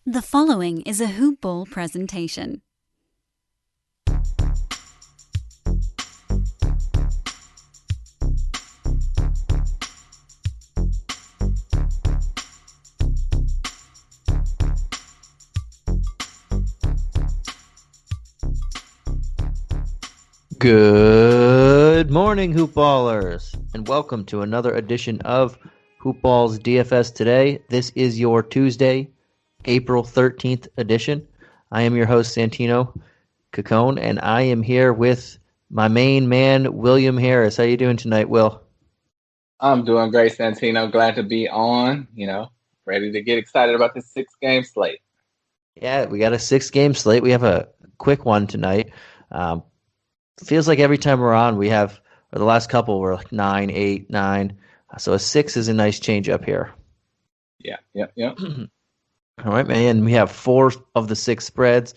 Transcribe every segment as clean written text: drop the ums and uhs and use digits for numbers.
The following is a Hoop Ball presentation. Good morning, Hoop Ballers, and welcome to another edition of Hoop Ball's DFS Today. This is your Tuesday, April 13th edition. I am your host, Santino Cacone, and I am here with my main man, William Harris. How you doing tonight, Will? I'm doing great, Santino. Glad to be on, ready to get excited about this 6-game slate. Yeah, we got a 6-game slate. We have a quick one tonight. Feels like every time we're on, or the last couple were like 9, 8, 9. So a 6 is a nice change up here. Yeah. All right, man. We have 4 of the 6 spreads.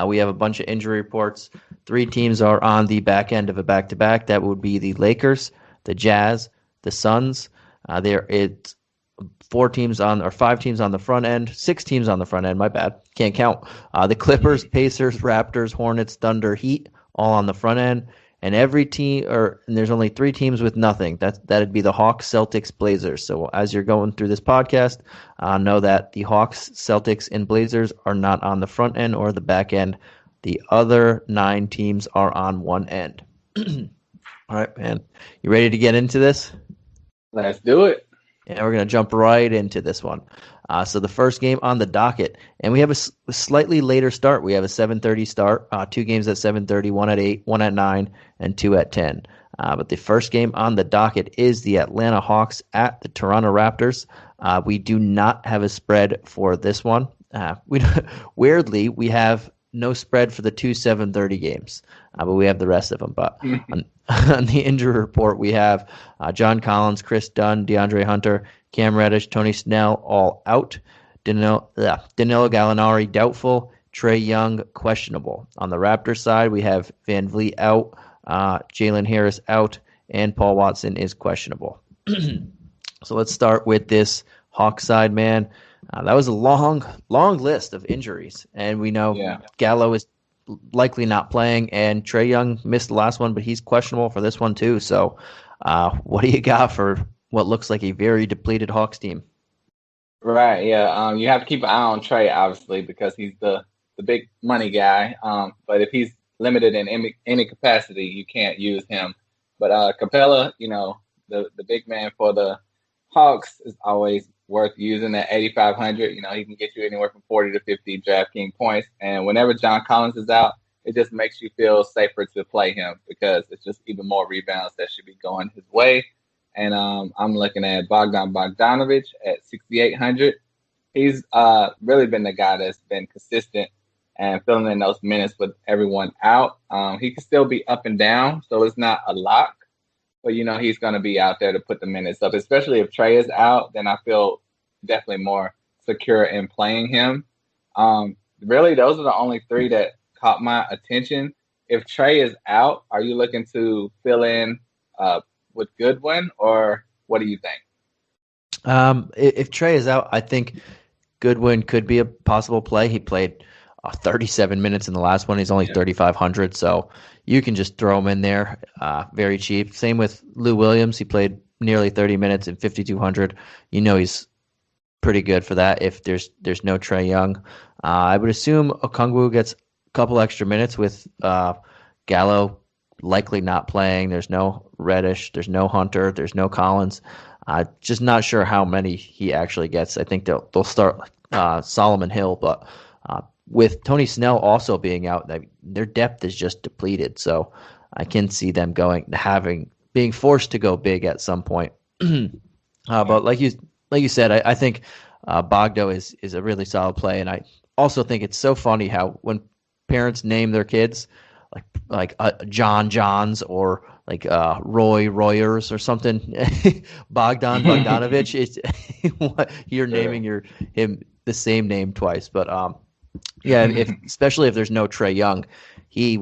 We have a bunch of injury reports. 3 teams are on the back end of a back-to-back. That would be the Lakers, the Jazz, the Suns. It's 5 teams on the front end, 6 teams on the front end. My bad. Can't count. The Clippers, Pacers, Raptors, Hornets, Thunder, Heat, all on the front end. And there's only 3 teams with nothing. That'd be the Hawks, Celtics, Blazers. So as you're going through this podcast, know that the Hawks, Celtics, and Blazers are not on the front end or the back end. The other 9 teams are on one end. All right, man. You ready to get into this? Let's do it. Yeah, we're going to jump right into this one. So the first game on the docket, and we have a slightly later start. We have a 7:30 start, 2 games at 7:30, 1 at 8, 1 at 9, and 2 at 10. But the first game on the docket is the Atlanta Hawks at the Toronto Raptors. We do not have a spread for this one. Weirdly, we have no spread for the 2 7:30 games, but we have the rest of them. But on the injury report, we have John Collins, Chris Dunn, DeAndre Hunter, Cam Reddish, Tony Snell, all out. Danilo Gallinari, doubtful. Trae Young, questionable. On the Raptors side, we have Van Vliet out, Jalen Harris out, and Paul Watson is questionable. So let's start with this Hawks side, man. That was a long list of injuries, and we know Gallo is likely not playing, and Trae Young missed the last one, but he's questionable for this one too. So what do you got for what looks like a very depleted Hawks team? Right, yeah. You have to keep an eye on Trae, obviously, because he's the big money guy. But if he's limited in any capacity, you can't use him. But Capella, the big man for the Hawks is always worth using at 8,500. He can get you anywhere from 40 to 50 DraftKings points. And whenever John Collins is out, it just makes you feel safer to play him because it's just even more rebounds that should be going his way. And I'm looking at Bogdan Bogdanovic at 6,800. He's really been the guy that's been consistent and filling in those minutes with everyone out. He can still be up and down, so it's not a lock. But, he's going to be out there to put the minutes up, especially if Trae is out. Then I feel definitely more secure in playing him. Really, those are the only 3 that caught my attention. If Trae is out, are you looking to fill in with Goodwin, or what do you think? If Trae is out, I think Goodwin could be a possible play. He played 37 minutes in the last one. He's only 3,500, so you can just throw him in there very cheap. Same with Lou Williams. He played nearly 30 minutes at 5,200. He's pretty good for that if there's no Trae Young. I would assume Okongwu gets a couple extra minutes with Gallo likely not playing. There's no Reddish. There's no Hunter. There's no Collins. Just not sure how many he actually gets. I think they'll start Solomon Hill, but with Tony Snell also being out, their depth is just depleted. So I can see them being forced to go big at some point. But like you said, I think Bogdo is a really solid play, and I also think it's so funny how when parents name their kids like John Johns or like Roy Royers or something, Bogdan Bogdanovic. It's you're naming him the same name twice, but especially if there's no Trae Young, he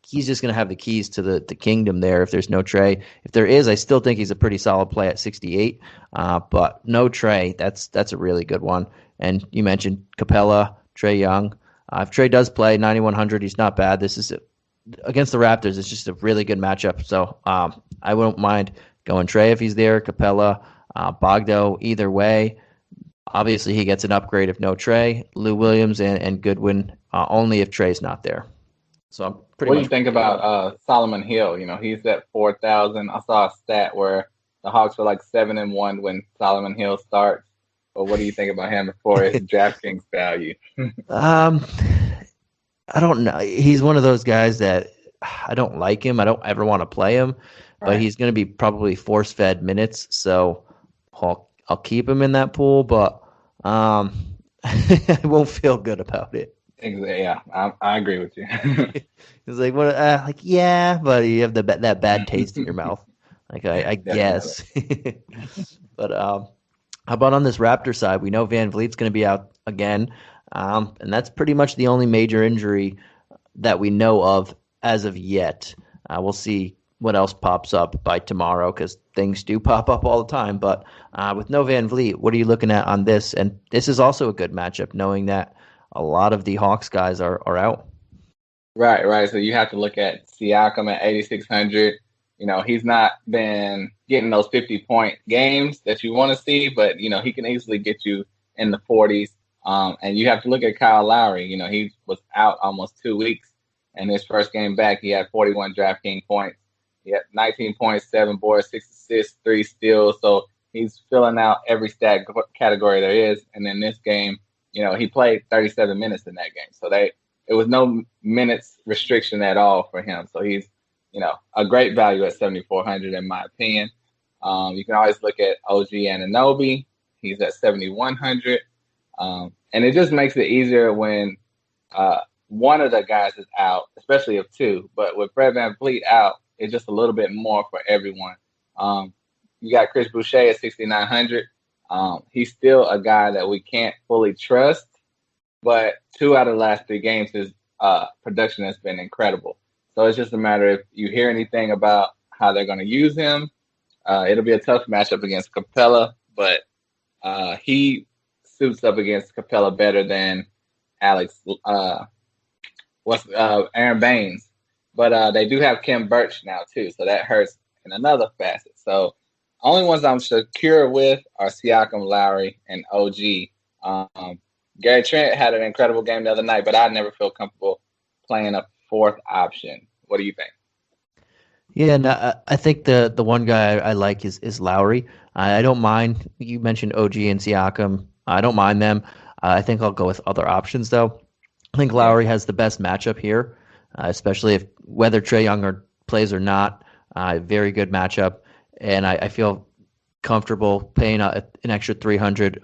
he's just going to have the keys to the kingdom there if there's no Trae. If there is, I still think he's a pretty solid play at 68. But no Trae, that's a really good one. And you mentioned Capella, Trae Young. If Trae does play 9,100, he's not bad. This is against the Raptors. It's just a really good matchup. So I wouldn't mind going Trae if he's there, Capella, Bogdo, either way. Obviously, he gets an upgrade if no Trae. Lou Williams and Goodwin only if Trae's not there. So I'm pretty. What do you think about Solomon Hill? He's at 4,000. I saw a stat where the Hawks were like 7-1 when Solomon Hill starts. But what do you think about him for his DraftKings value? I don't know. He's one of those guys that I don't like him. I don't ever want to play him, but he's going to be probably force-fed minutes, so I'll keep him in that pool, but I won't feel good about it. Yeah, I agree with you. It's like what? Yeah, but you have that bad taste in your mouth. Like I guess. But how about on this Raptor side? We know Van Vliet's going to be out again, and that's pretty much the only major injury that we know of as of yet. We'll see what else pops up by tomorrow because things do pop up all the time. But with no Van Vliet, what are you looking at on this? And this is also a good matchup, knowing that a lot of the Hawks guys are out. Right. So you have to look at Siakam at 8,600. He's not been getting those 50-point games that you want to see, but, he can easily get you in the 40s. And you have to look at Kyle Lowry. He was out almost 2 weeks. And his first game back, he had 41 DraftKings points. He had 19 points, 7 boards, 6 assists, 3 steals. So he's filling out every stat category there is. And in this game, he played 37 minutes in that game. So it was no minutes restriction at all for him. So he's, a great value at 7,400 in my opinion. You can always look at OG Anunoby. He's at 7,100. And it just makes it easier when one of the guys is out, especially if two. But with Fred VanVleet out, it's just a little bit more for everyone. You got Chris Boucher at 6,900. He's still a guy that we can't fully trust, but 2 out of the last 3 games, his production has been incredible. So it's just a matter if you hear anything about how they're going to use him. It'll be a tough matchup against Capella, but he suits up against Capella better than Aaron Baines. But they do have Kim Birch now too, so that hurts in another facet. So only ones I'm secure with are Siakam, Lowry, and OG. Gary Trent had an incredible game the other night, but I never feel comfortable playing a 4th option. What do you think? Yeah, no, I think the one guy I like is Lowry. I don't mind. You mentioned OG and Siakam. I don't mind them. I think I'll go with other options, though. I think Lowry has the best matchup here, especially if whether Trae Young plays or not. Very good matchup, and I feel comfortable paying an extra 300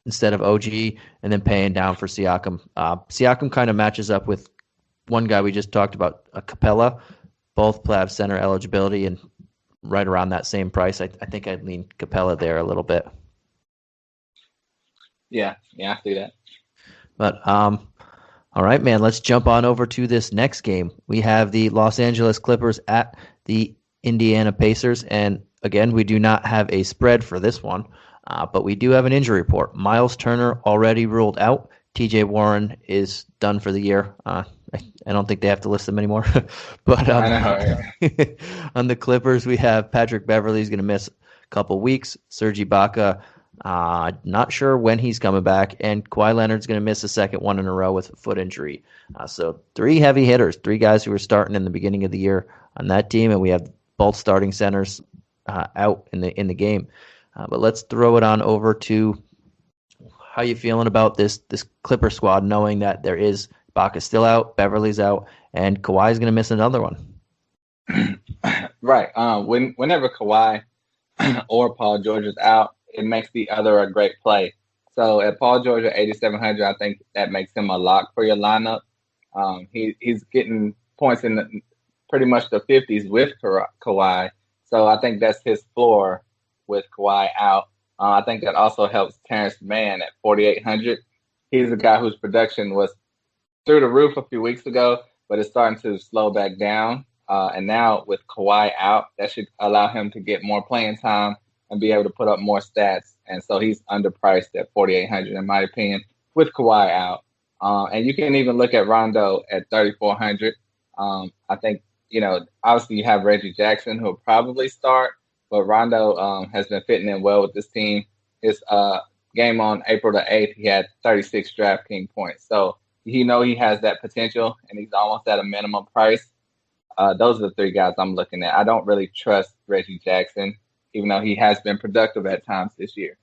instead of OG, and then paying down for Siakam. Siakam kind of matches up with one guy we just talked about, Capella. Both have center eligibility and right around that same price. I think I'd lean Capella there a little bit. Yeah, I see that. But all right, man, let's jump on over to this next game. We have the Los Angeles Clippers at the Indiana Pacers, and again, we do not have a spread for this one, but we do have an injury report. Miles Turner already ruled out. TJ Warren is done for the year. I don't think they have to list them anymore. But I know, yeah. On the Clippers, we have Patrick Beverley is going to miss a couple weeks. Serge Ibaka, not sure when he's coming back. And Kawhi Leonard's going to miss a second one in a row with a foot injury. So 3 heavy hitters, 3 guys who were starting in the beginning of the year on that team. And we have both starting centers out in the game. But let's throw it on over to how you feeling about this Clipper squad, knowing that there is Ibaka's still out, Beverly's out, and Kawhi's going to miss another one. Right. Whenever Kawhi or Paul George is out, it makes the other a great play. So at Paul George at 8,700, I think that makes him a lock for your lineup. He's getting points in pretty much the 50s with Kawhi. So I think that's his floor with Kawhi out. I think that also helps Terrence Mann at 4,800. He's a guy whose production was through the roof a few weeks ago, but it's starting to slow back down. And now with Kawhi out, that should allow him to get more playing time and be able to put up more stats. And so he's underpriced at 4,800, in my opinion, with Kawhi out. And you can even look at Rondo at 3,400. I think, obviously you have Reggie Jackson, who will probably start, but Rondo has been fitting in well with this team. His game on April the 8th, he had 36 DraftKings points. So he has that potential, and he's almost at a minimum price. Those are the three guys I'm looking at. I don't really trust Reggie Jackson, even though he has been productive at times this year.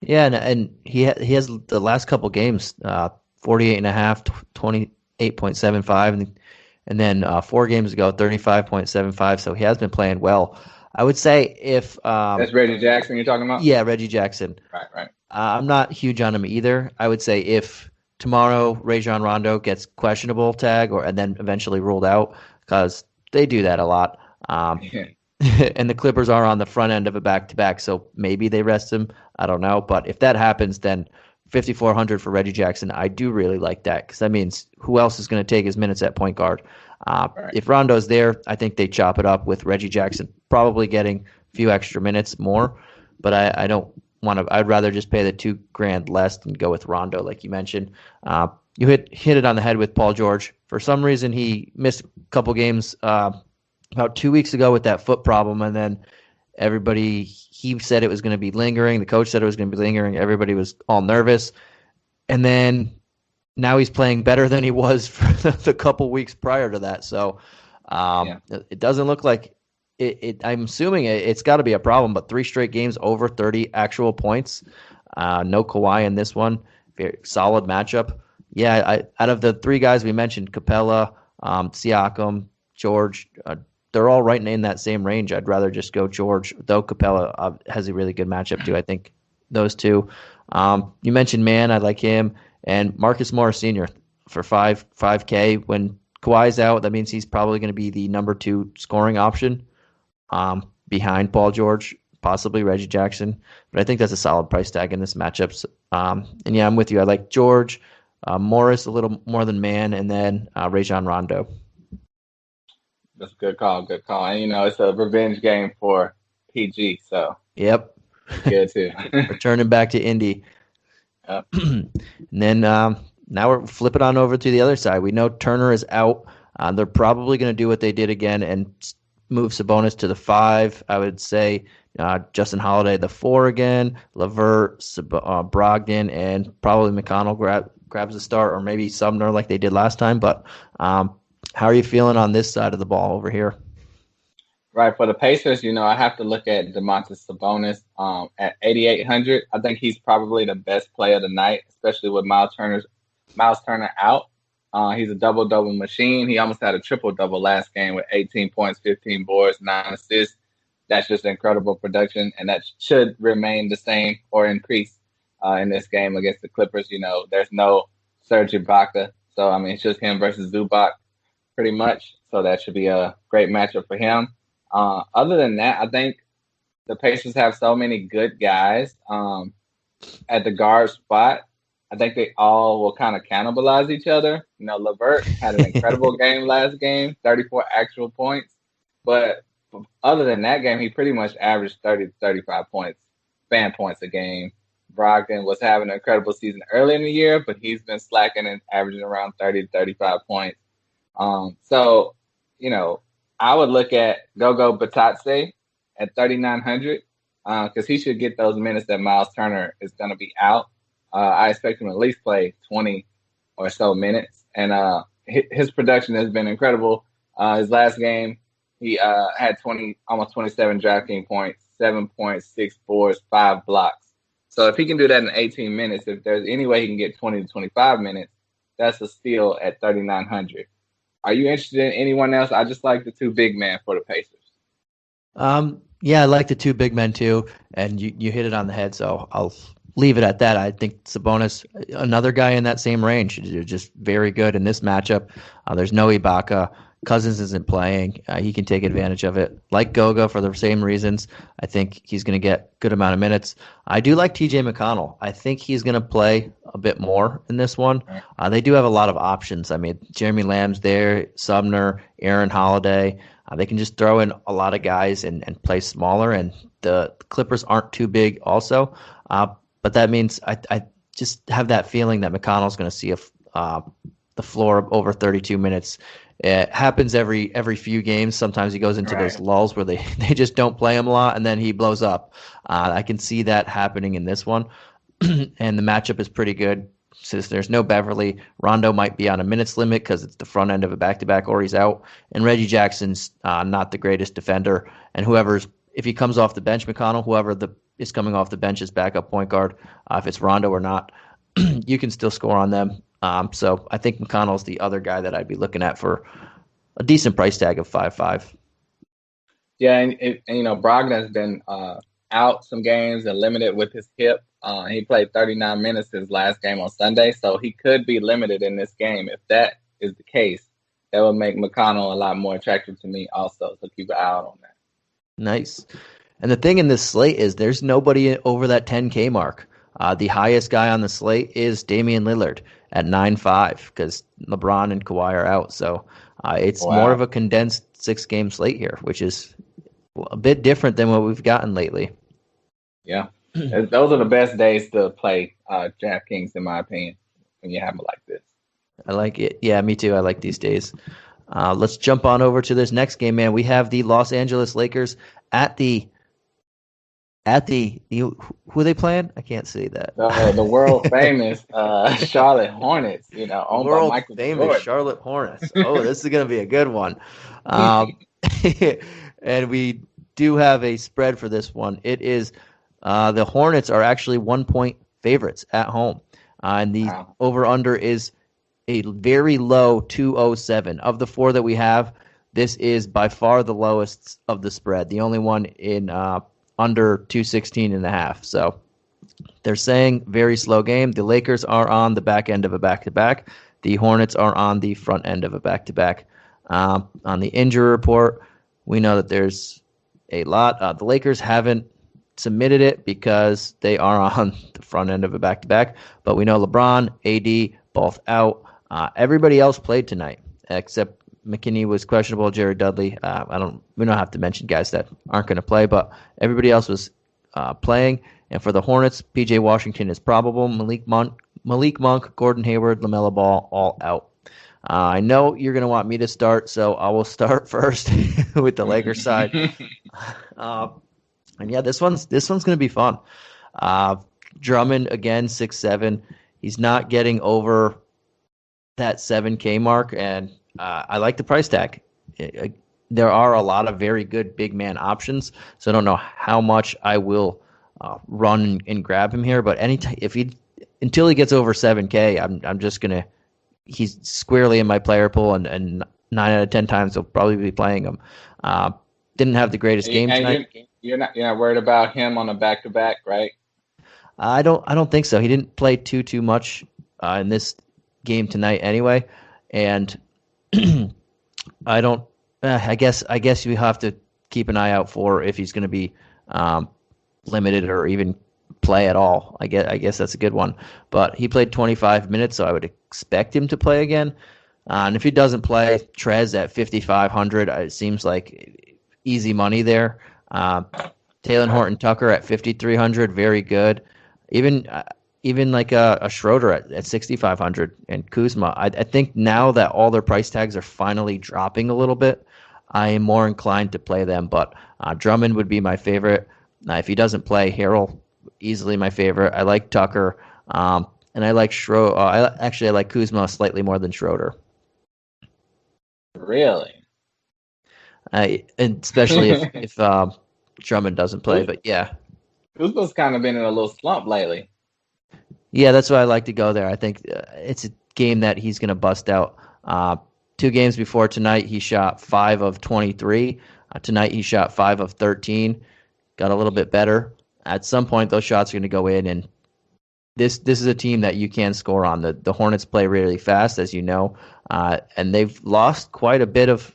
Yeah, and he has the last couple games, 48.5, 28.75, and then 4 games ago, 35.75. So he has been playing well. I would say if that's Reggie Jackson you're talking about? Yeah, Reggie Jackson. Right. I'm not huge on him either. I would say if tomorrow Rajon Rondo gets questionable tag and then eventually ruled out, because they do that a lot. And the Clippers are on the front end of a back-to-back, so maybe they rest him. I don't know. But if that happens, then 5,400 for Reggie Jackson, I do really like that, because that means who else is going to take his minutes at point guard? Right. If Rondo's there, I think they chop it up with Reggie Jackson, probably getting a few extra minutes more. But I don't want to. I'd rather just pay the $2,000 less and go with Rondo, like you mentioned. You hit it on the head with Paul George. For some reason, he missed a couple games about 2 weeks ago with that foot problem, and then he said it was going to be lingering. The coach said it was going to be lingering. Everybody was all nervous. And then now he's playing better than he was for the couple weeks prior to that. So It doesn't look like it. I'm assuming it's got to be a problem, but 3 straight games over 30 actual points. No Kawhi in this one. Very solid matchup. Yeah, out of the 3 guys we mentioned, Capella, Siakam, George, they're all right in that same range. I'd rather just go George, though Capella has a really good matchup too. I think those 2. You mentioned Mann. I like him. And Marcus Morris Sr. for $5K. When Kawhi's out, that means he's probably going to be the number 2 scoring option behind Paul George, possibly Reggie Jackson. But I think that's a solid price tag in this matchup. And yeah, I'm with you. I like George, Morris a little more than Mann, and then Rajon Rondo. That's a good call. And, it's a revenge game for PG, so. Yep. Good, too. Returning back to Indy. Yep. And then now we're flipping on over to the other side. We know Turner is out. They're probably going to do what they did again and move Sabonis to the 5. I would say Justin Holiday the 4 again, LeVert, Brogdon, and probably McConnell grabs the start, or maybe Sumner like they did last time. But how are you feeling on this side of the ball over here? Right, for the Pacers, I have to look at Domantas Sabonis at 8,800. I think he's probably the best player tonight, especially with Miles Turner out. He's a double-double machine. He almost had a triple-double last game with 18 points, 15 boards, 9 assists. That's just incredible production, and that should remain the same or increase in this game against the Clippers. There's no Serge Ibaka, so, it's just him versus Zubac pretty much. So that should be a great matchup for him. Other than that, I think the Pacers have so many good guys at the guard spot. I think they all will kind of cannibalize each other. LeVert had an incredible game last game, 34 actual points. But other than that game, he pretty much averaged 30 to 35 points, fan points a game. Brogdon was having an incredible season early in the year, but he's been slacking and averaging around 30 to 35 points. So, I would look at Gogo Batadze at 3,900 because he should get those minutes that Miles Turner is going to be out. I expect him to at least play 20 or so minutes. And his production has been incredible. His last game, he had almost 27 DraftKings points, 7 points, 6 boards, 5 blocks. So if he can do that in 18 minutes, if there's any way he can get 20 to 25 minutes, that's a steal at 3,900. Are you interested in anyone else? I just like the 2 big men for the Pacers. Yeah, I like the 2 big men too, and you hit it on the head, so I'll leave it at that. I think Sabonis, another guy in that same range, is just very good in this matchup. There's no Ibaka. Cousins isn't playing. He can take advantage of it. Like Goga for the same reasons. I think he's going to get good amount of minutes. I do like TJ McConnell. I think he's going to play a bit more in this one. They do have a lot of options. I mean, Jeremy Lamb's there, Sumner, Aaron Holiday. They can just throw in a lot of guys and play smaller, and the Clippers aren't too big also. But that means I just have that feeling that McConnell's going to see the floor over 32 minutes. It happens every few games. Sometimes he goes into those lulls where they just don't play him a lot, and then he blows up. I can see that happening in this one. And the matchup is pretty good. Since there's no Beverly, Rondo might be on a minutes limit because it's the front end of a back-to-back or he's out. And Reggie Jackson's not the greatest defender. And if he comes off the bench, McConnell, whoever is coming off the bench as backup point guard, if it's Rondo or not, you can still score on them. So I think McConnell's the other guy that I'd be looking at for a decent price tag of 5.5. Yeah, and Brogdon's been out some games and limited with his hip. He played 39 minutes his last game on Sunday, so he could be limited in this game. If that is the case, that would make McConnell a lot more attractive to me also, so keep an eye out on that. Nice. And the thing in this slate is there's nobody over that 10K mark. The highest guy on the slate is Damian Lillard at 9.5 because LeBron and Kawhi are out. So it's more of a condensed 6-game slate here, which is a bit different than what we've gotten lately. Yeah. Those are the best days to play DraftKings, in my opinion, when you have it like this. I like it. Yeah, me too. I like these days. Let's jump on over to this next game, man. We have the Los Angeles Lakers at the who are they playing? I can't see that. The world famous Charlotte Hornets, owned by Michael famous Jordan. Charlotte Hornets. Oh, this is going to be a good one. And we do have a spread for this one. It is the Hornets are actually 1-point favorites at home. And the over-under is a very low 207. Of the four that we have, this is by far the lowest of the spread. The only one in under 216.5. So they're saying very slow game. The Lakers are on the back end of a back-to-back. The Hornets are on the front end of a back-to-back. On the injury report, we know that there's a lot. The Lakers haven't submitted it because they are on the front end of a back-to-back. But we know LeBron, AD, both out. Everybody else played tonight except McKinney was questionable. Jared Dudley. We don't have to mention guys that aren't going to play, but everybody else was playing. And for the Hornets, PJ Washington is probable. Malik Monk, Gordon Hayward, LaMelo Ball, all out. I know you're going to want me to start, so I will start first with the Lakers side. And yeah, this one's going to be fun. Drummond again, 6'7". He's not getting over that 7K mark, and I like the price tag. There are a lot of very good big man options, so I don't know how much I will run and grab him here. But until he gets over 7K, I'm just gonna. He's squarely in my player pool, and 9 out of 10 times I'll probably be playing him. Didn't have the greatest game tonight. You're not worried about him on a back-to-back, right? I don't think so. He didn't play too much in this game tonight anyway, and I don't. I guess you have to keep an eye out for if he's going to be limited or even play at all. I guess that's a good one. But he played 25 minutes, so I would expect him to play again. And if he doesn't play, Trez at 5,500, it seems like easy money there. Taylor Horton Tucker at 5,300, very good. Even like a Schroeder at 6,500 and Kuzma. I think now that all their price tags are finally dropping a little bit, I am more inclined to play them. But Drummond would be my favorite. If he doesn't play, Harrell easily my favorite. I like Tucker, and I like Schroeder. I like Kuzma slightly more than Schroeder. Really? And especially if Drummond doesn't play. But yeah, Kuzma's kind of been in a little slump lately. Yeah, that's why I like to go there. I think it's a game that he's going to bust out. 2 games before tonight, he shot 5 of 23. Tonight, he shot 5 of 13. Got a little bit better. At some point, those shots are going to go in, and this is a team that you can score on. The Hornets play really fast, as you know, and they've lost quite a bit of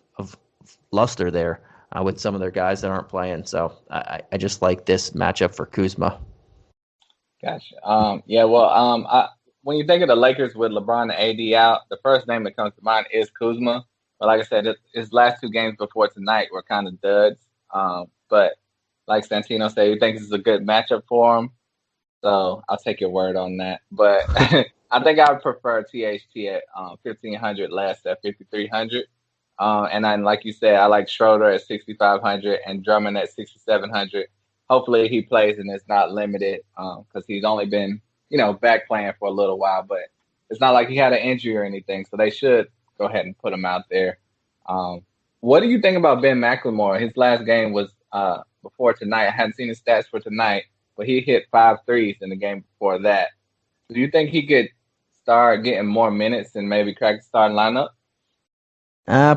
luster there with some of their guys that aren't playing. So I just like this matchup for Kuzma. Gotcha. when you think of the Lakers with LeBron and AD out, the first name that comes to mind is Kuzma. But like I said, his last two games before tonight were kind of duds. But like Santino said, he thinks it's a good matchup for him. So I'll take your word on that. But I think I would prefer THT at 1,500 less at 5,300. And then, like you said, I like Schroeder at 6,500 and Drummond at 6,700. Hopefully he plays and it's not limited because he's only been, back playing for a little while. But it's not like he had an injury or anything, so they should go ahead and put him out there. What do you think about Ben Mclemore? His last game was before tonight. I hadn't seen his stats for tonight, but he hit 5 threes in the game before that. Do you think he could start getting more minutes and maybe crack the starting lineup?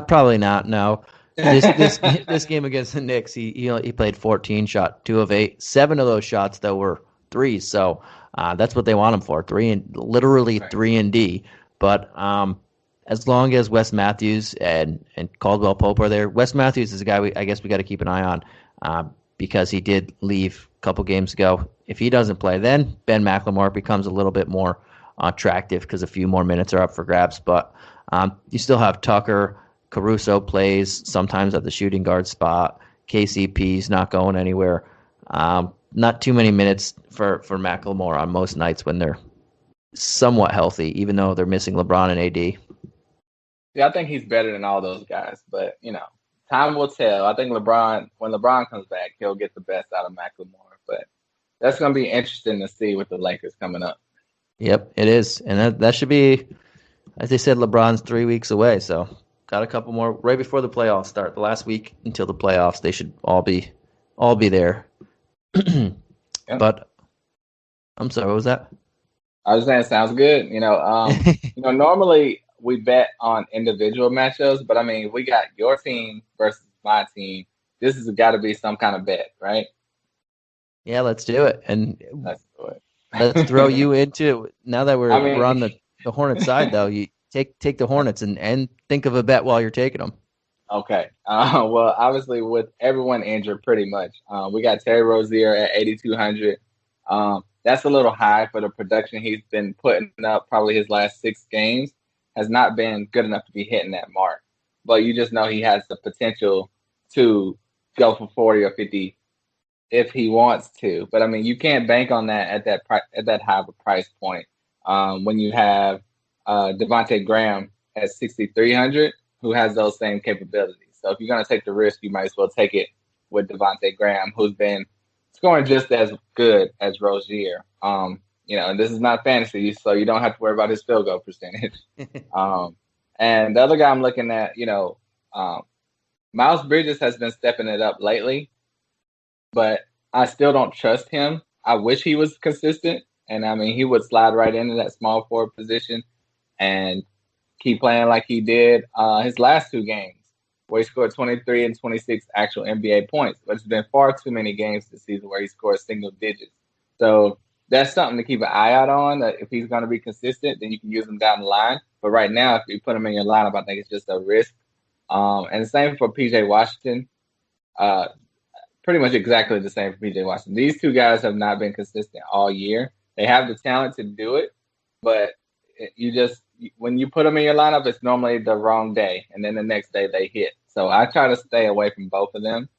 Probably not. No. This game against the Knicks, he played 14, shot 2 of 8. 7 of those shots though were threes. So that's what they want him for. Literally 3 and D. But as long as Wes Matthews and Caldwell Pope are there, Wes Matthews is a guy I guess we got to keep an eye on because he did leave a couple games ago. If he doesn't play, then Ben Mclemore becomes a little bit more attractive because a few more minutes are up for grabs. But you still have Tucker. Caruso plays sometimes at the shooting guard spot. KCP's not going anywhere. Not too many minutes for Mclemore on most nights when they're somewhat healthy, even though they're missing LeBron and AD. Yeah, I think he's better than all those guys. But, time will tell. I think when LeBron comes back, he'll get the best out of Mclemore. But that's going to be interesting to see with the Lakers coming up. Yep, it is. And that should be, as they said, LeBron's 3 weeks away. So got a couple more right before the playoffs start. The last week until the playoffs, they should all be there. Yeah. But I'm sorry, what was that? I was saying, sounds good. Normally we bet on individual matchups, but I mean, we got your team versus my team. This has got to be some kind of bet, right? Yeah, let's do it. And let's do it. Let's throw you into it. Now that we're on the Hornets side, though, you take the Hornets and think of a bet while you're taking them. Okay. Well, obviously, with everyone injured pretty much, we got Terry Rozier at 8,200. That's a little high for the production he's been putting up. Probably his last 6 games has not been good enough to be hitting that mark. But you just know he has the potential to go for 40 or 50 if he wants to. But I mean, you can't bank on that at that high of a price point. When you have Devante Graham at 6,300, who has those same capabilities. So if you're going to take the risk, you might as well take it with Devante Graham, who's been scoring just as good as Rozier. And this is not fantasy, so you don't have to worry about his field goal percentage. And the other guy I'm looking at, Miles Bridges has been stepping it up lately, but I still don't trust him. I wish he was consistent, and I mean, he would slide right into that small forward position and keep playing like he did his last 2 games, where he scored 23 and 26 actual NBA points. But it's been far too many games this season where he scored single digits. So that's something to keep an eye out on. If he's going to be consistent, then you can use him down the line. But right now, if you put him in your lineup, I think it's just a risk. And the same for PJ Washington. Pretty much exactly the same for PJ Washington. These 2 guys have not been consistent all year. They have the talent to do it, but when you put them in your lineup, it's normally the wrong day, and then the next day they hit. So I try to stay away from both of them.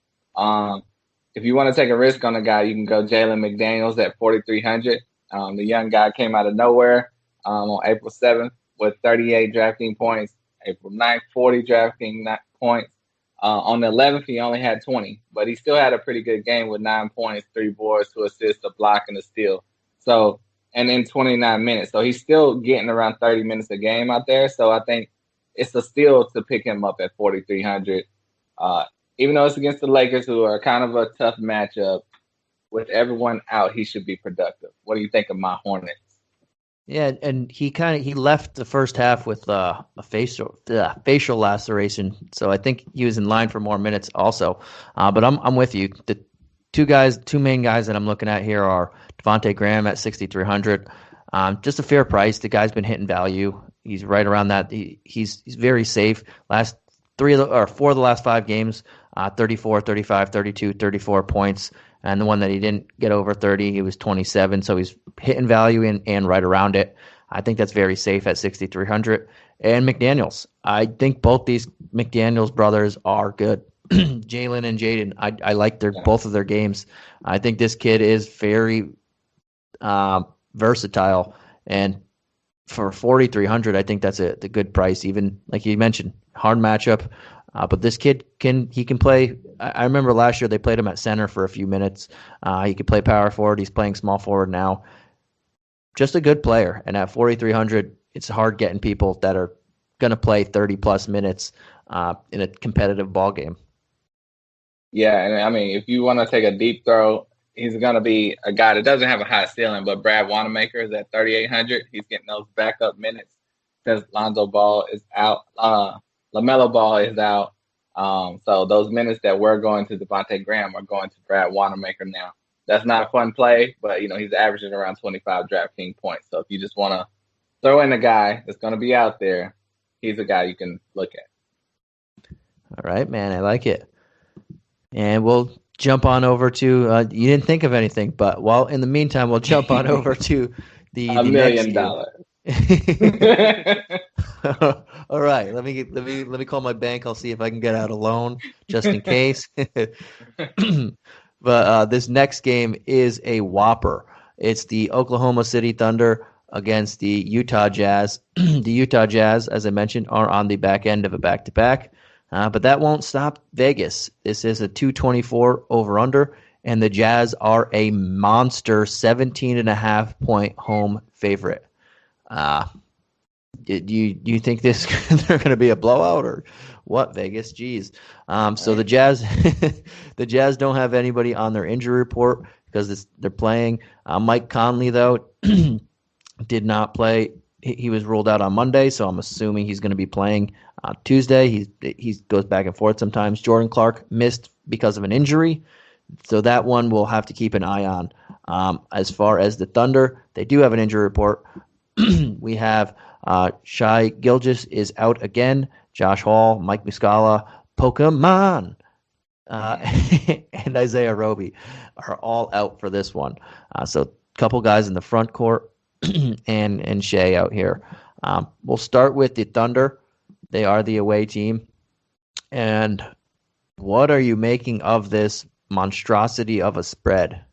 If you want to take a risk on a guy, you can go Jalen McDaniels at 4,300. The young guy came out of nowhere on April 7th with 38 drafting points. April 9th, 40 drafting points. On the 11th, he only had 20, but he still had a pretty good game with 9 points, 3 boards, 2 assists, a block, and a steal. And in 29 minutes. So he's still getting around 30 minutes a game out there. So I think it's a steal to pick him up at 4,300. Even though it's against the Lakers, who are kind of a tough matchup, with everyone out, he should be productive. What do you think of my Hornets? Yeah, and he left the first half with a facial laceration. So I think he was in line for more minutes also. But I'm with you. The two main guys that I'm looking at here are Devante Graham at 6,300. Just a fair price. The guy's been hitting value. He's right around that. He's very safe. Last 4 of the last 5 games, 34, 35, 32, 34 points. And the one that he didn't get over 30, he was 27. So he's hitting value and right around it. I think that's very safe at 6,300. And McDaniels. I think both these McDaniels brothers are good. Jalen and Jaden, I like both of their games. I think this kid is very versatile, and for 4,300, I think that's a good price. Even like you mentioned, hard matchup, but this kid can play. I remember last year they played him at center for a few minutes. He could play power forward. He's playing small forward now. Just a good player, and at 4,300, it's hard getting people that are going to play 30 plus minutes in a competitive ball game. Yeah, and I mean, if you want to take a deep throw, he's going to be a guy that doesn't have a high ceiling, but Brad Wanamaker is at 3,800. He's getting those backup minutes because Lonzo Ball is out. LaMelo Ball is out. So those minutes that were going to Devante Graham are going to Brad Wanamaker now. That's not a fun play, but, he's averaging around 25 DraftKings points. So if you just want to throw in a guy that's going to be out there, he's a guy you can look at. All right, man. I like it. And we'll jump on over to you didn't think of anything, but in the meantime, we'll jump on over to the $1 million. All right, let me call my bank. I'll see if I can get out a loan just in case. But this next game is a whopper. It's the Oklahoma City Thunder against the Utah Jazz. The Utah Jazz, as I mentioned, are on the back end of a back-to-back. But that won't stop Vegas. This is a 224 over-under, and the Jazz are a monster 17.5-point home favorite. Do you think they're going to be a blowout or what, Vegas? Jeez. So the Jazz the Jazz don't have anybody on their injury report because they're playing. Mike Conley, though, did not play. He was ruled out on Monday, so I'm assuming he's going to be playing Tuesday. He goes back and forth sometimes. Jordan Clark missed because of an injury, so that one we'll have to keep an eye on. As far as the Thunder, they do have an injury report. We have Shai Gilgeous is out again. Josh Hall, Mike Muscala, Pokemon, and Isaiah Roby are all out for this one. So a couple guys in the front court. and Shea out here. We'll start with the Thunder. They are the away team. And what are you making of this monstrosity of a spread?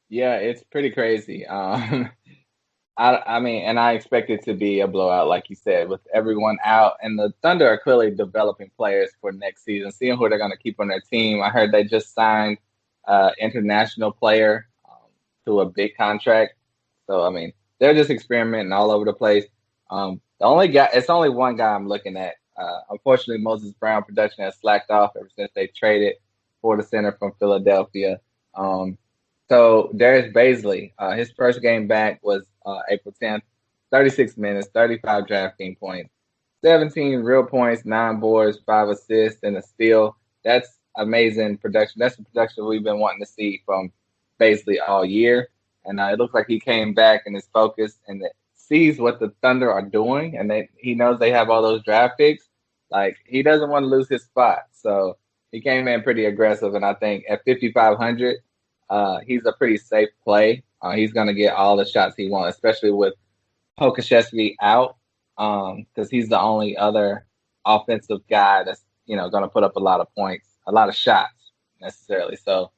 Yeah, it's pretty crazy. I mean, and I expect it to be a blowout, like you said, with everyone out. And the Thunder are clearly developing players for next season, seeing who they're going to keep on their team. I heard they just signed an international player to a big contract. So, I mean, they're just experimenting all over the place. It's only one guy I'm looking at. Unfortunately, Moses Brown production has slacked off ever since they traded for the center from Philadelphia. So Darius Baisley, his first game back was April 10th, 36 minutes, 35 DraftKings points, 17 real points, 9 boards, 5 assists, and a steal. That's amazing production. That's the production we've been wanting to see from Baisley all year. And it looks like he came back and is focused and sees what the Thunder are doing. And he knows they have all those draft picks. Like, he doesn't want to lose his spot. So he came in pretty aggressive. And I think at 5,500, he's a pretty safe play. He's going to get all the shots he wants, especially with Pokashevsky out, because he's the only other offensive guy that's, going to put up a lot of points, a lot of shots necessarily. So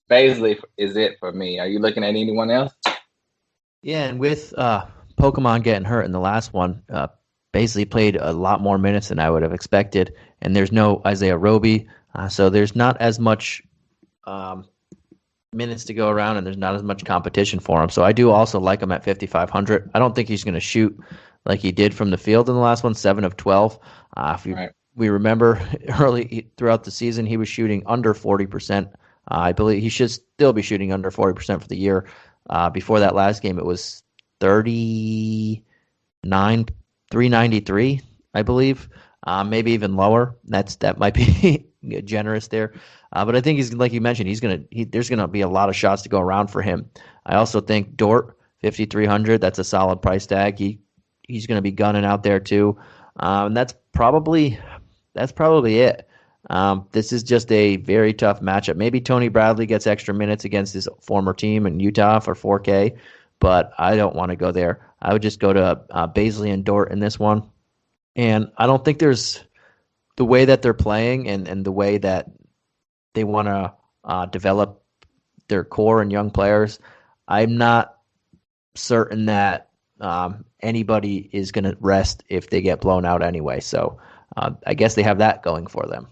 Baisley is it for me. Are you looking at anyone else? Yeah, and with Pokemon getting hurt in the last one, Baisley played a lot more minutes than I would have expected, and there's no Isaiah Roby, so there's not as much minutes to go around, and there's not as much competition for him. So I do also like him at 5,500. I don't think he's going to shoot like he did from the field in the last one, 7 of 12. We remember early throughout the season, he was shooting under 40%. I believe he should still be shooting under 40% for the year. Before that last game, it was 393, I believe. Maybe even lower. That might be generous there. But I think he's, like you mentioned, there's gonna be a lot of shots to go around for him. I also think Dort, 5,300. That's a solid price tag. He's gonna be gunning out there too. And that's probably it. This is just a very tough matchup. Maybe Tony Bradley gets extra minutes against his former team in Utah for 4K, but I don't want to go there. I would just go to Baisley and Dort in this one. And I don't think there's the way that they're playing and the way that they want to develop their core and young players. I'm not certain that anybody is going to rest if they get blown out anyway. So I guess they have that going for them.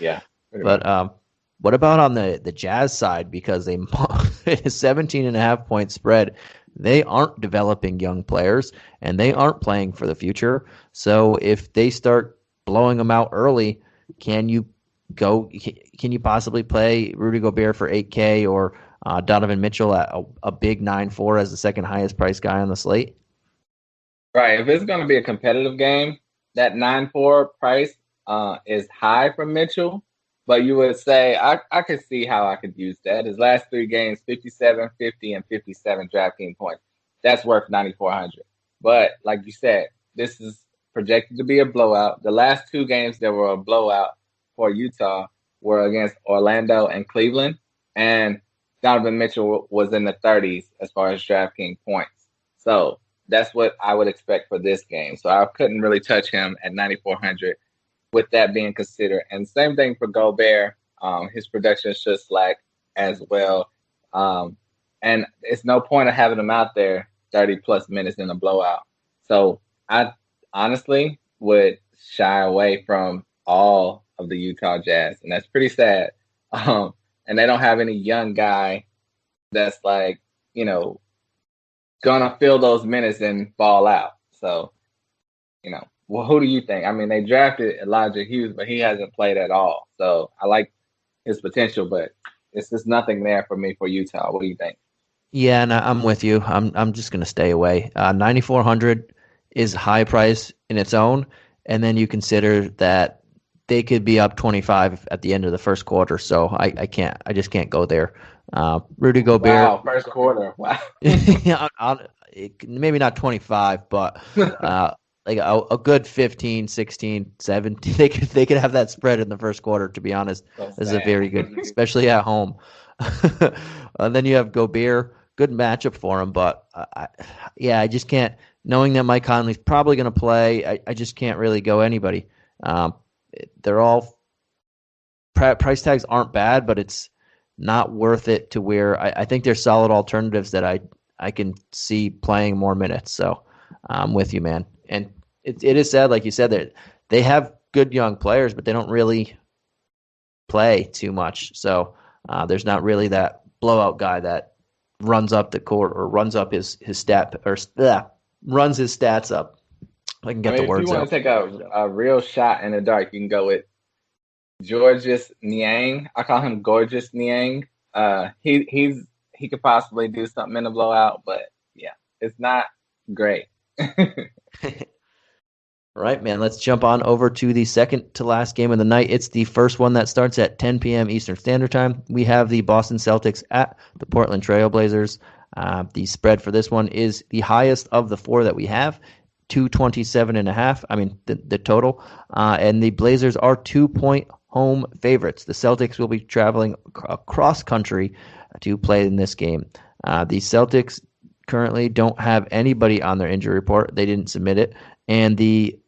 Yeah. But what about on the Jazz side? Because they 17.5 point spread. They aren't developing young players, and they aren't playing for the future. So if they start blowing them out early, can you possibly play Rudy Gobert for 8K or Donovan Mitchell at a big 9-4 as the second highest priced guy on the slate? Right. If it's going to be a competitive game, that 9-4 price is high for Mitchell. But you would say, I could see how I could use that. His last 3 games, 57, 50, and 57 DraftKings points. That's worth 9,400. But like you said, this is projected to be a blowout. The last 2 games that were a blowout for Utah were against Orlando and Cleveland. And Donovan Mitchell was in the 30s as far as DraftKings points. So that's what I would expect for this game. So I couldn't really touch him at 9,400. With that being considered. And same thing for Gobert. His production should slack as well. And it's no point of having him out there 30-plus minutes in a blowout. So I honestly would shy away from all of the Utah Jazz. And that's pretty sad. And they don't have any young guy that's like, going to fill those minutes and ball out. So, well, who do you think? I mean, they drafted Elijah Hughes, but he hasn't played at all. So I like his potential, but it's just nothing there for me for Utah. What do you think? Yeah, and I'm with you. I'm just going to stay away. 9,400 is high price in its own, and then you consider that they could be up 25 at the end of the first quarter. So I just can't go there. Rudy Gobert. Wow, first quarter. Wow. Maybe not 25, but like a good 15, 16, 17. They could have that spread in the first quarter, to be honest. This is a very good, especially at home. And then you have Gobert, good matchup for him, but I just can't. Knowing that Mike Conley's probably going to play, I just can't really go anybody. They're all price tags aren't bad, but it's not worth it to where I think they're solid alternatives that I can see playing more minutes. So I'm with you, man. And it is sad, like you said, that they have good young players, but they don't really play too much. So there's not really that blowout guy that runs up the court or runs up his stat or runs his stats up. I can get the words out. If you want to take a real shot in the dark, you can go with Georges Niang. I call him Gorgeous Niang. He could possibly do something in the blowout, but yeah, it's not great. All right, man, let's jump on over to the second to last game of the night. It's the first one that starts at 10 p.m. Eastern Standard Time. We have the Boston Celtics at the Portland Trailblazers. The spread for this one is the highest of the 4 that we have, 227.5. I mean, the total. And the Blazers are 2-point home favorites. The Celtics will be traveling across country to play in this game. The Celtics currently don't have anybody on their injury report. They didn't submit it. And the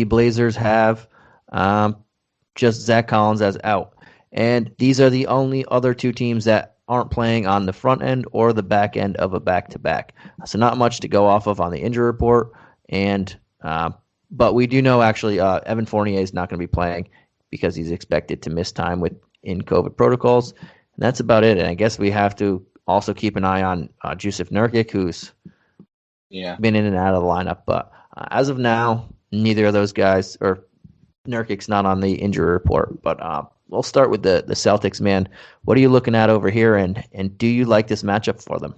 Blazers have just Zach Collins as out. And these are the only other 2 teams that aren't playing on the front end or the back end of a back-to-back. So not much to go off of on the injury report. And but we do know actually Evan Fournier is not going to be playing because he's expected to miss time in COVID protocols. And that's about it. And I guess we have to also keep an eye on Jusuf Nurkic, who's been in and out of the lineup. But as of now, neither of those guys, or Nurkic's not on the injury report. But we'll start with the Celtics, man. What are you looking at over here, and do you like this matchup for them?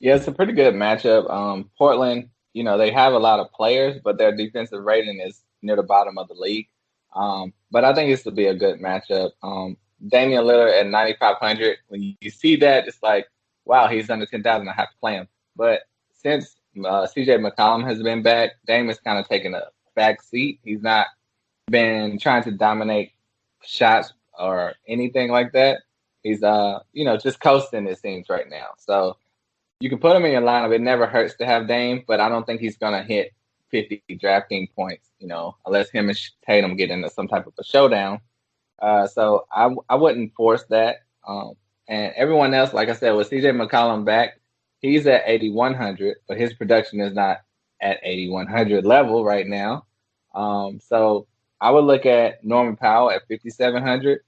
Yeah, it's a pretty good matchup. Portland, they have a lot of players, but their defensive rating is near the bottom of the league. But I think this will be a good matchup. Damien Lillard at 9,500. When you see that, it's like, wow, he's under 10,000. I have to play him. But since CJ McCollum has been back, Dame has kind of taken a back seat. He's not been trying to dominate shots or anything like that. He's just coasting, it seems, right now. So you can put him in your lineup. It never hurts to have Dame, but I don't think he's gonna hit 50 DraftKings points, unless him and Tatum get into some type of a showdown. So I wouldn't force that. And everyone else, like I said, with CJ McCollum back, he's at 8,100, but his production is not at 8,100 level right now. So I would look at Norman Powell at 5,700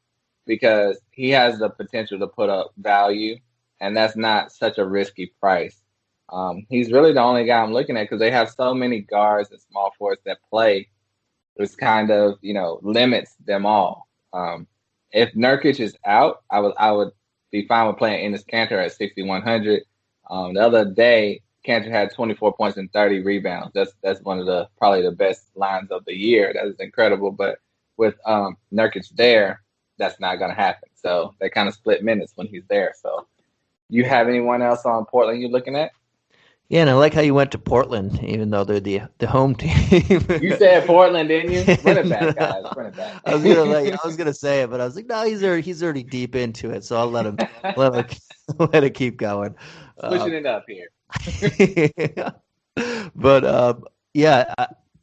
because he has the potential to put up value, and that's not such a risky price. He's really the only guy I'm looking at because they have so many guards and small forwards that play. It's kind of, limits them all. If Nurkic is out, I would be fine with playing Enes Kanter at 6,100. The other day, Kanter had 24 points and 30 rebounds. That's one of probably the best lines of the year. That is incredible. But with Nurkic there, that's not going to happen. So they kind of split minutes when he's there. So you have anyone else on Portland you're looking at? Yeah, and I like how you went to Portland, even though they're the home team. You said Portland, didn't you? Run it back, guys. Run it back. I was gonna say it, but I was like, no, he's already deep into it, so I'll let him let it keep going. Pushing it up here. But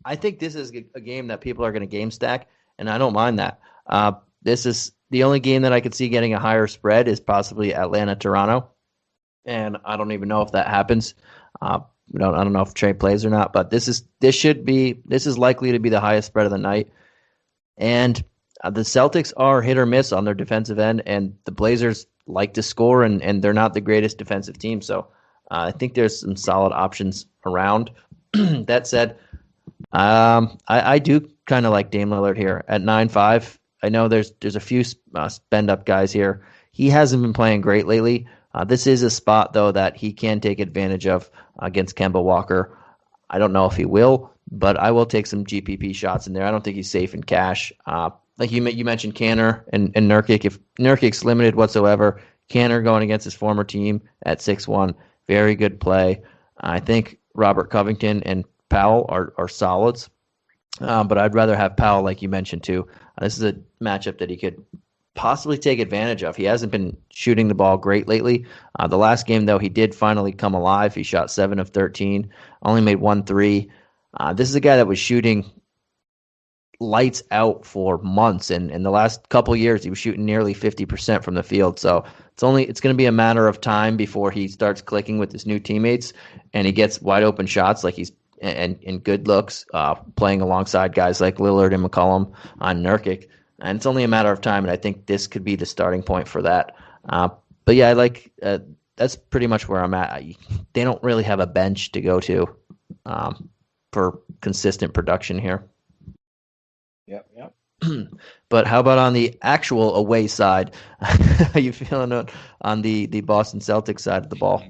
I think this is a game that people are going to game stack, and I don't mind that. This is the only game that I could see getting a higher spread is possibly Atlanta-Toronto, and I don't even know if that happens. I don't know if Trey plays or not, but this is likely to be the highest spread of the night. And the Celtics are hit or miss on their defensive end, and the Blazers like to score, and they're not the greatest defensive team. So I think there's some solid options around. That said, I do kind of like Dame Lillard here at 9.5. I know there's a few spend up guys here. He hasn't been playing great lately. This is a spot, though, that he can take advantage of against Kimball Walker. I don't know if he will, but I will take some GPP shots in there. I don't think he's safe in cash. Like you mentioned Kanter and Nurkic. If Nurkic's limited whatsoever, Kanter going against his former team at 6-1, very good play. I think Robert Covington and Powell are solids, but I'd rather have Powell, like you mentioned, too. This is a matchup that he could possibly take advantage of. He hasn't been shooting the ball great lately. The last game, though, he did finally come alive. He shot 7 of 13, only made 1 3. This is a guy that was shooting lights out for months, and in the last couple years, he was shooting nearly 50% from the field. So it's going to be a matter of time before he starts clicking with his new teammates, and he gets wide open shots like he's and good looks, playing alongside guys like Lillard and McCollum on Nurkic. And it's only a matter of time, and I think this could be the starting point for that. But yeah, I like that's pretty much where I'm at. They don't really have a bench to go to for consistent production here. Yep. But how about on the actual away side? How are you feeling on the Boston Celtics side of the ball?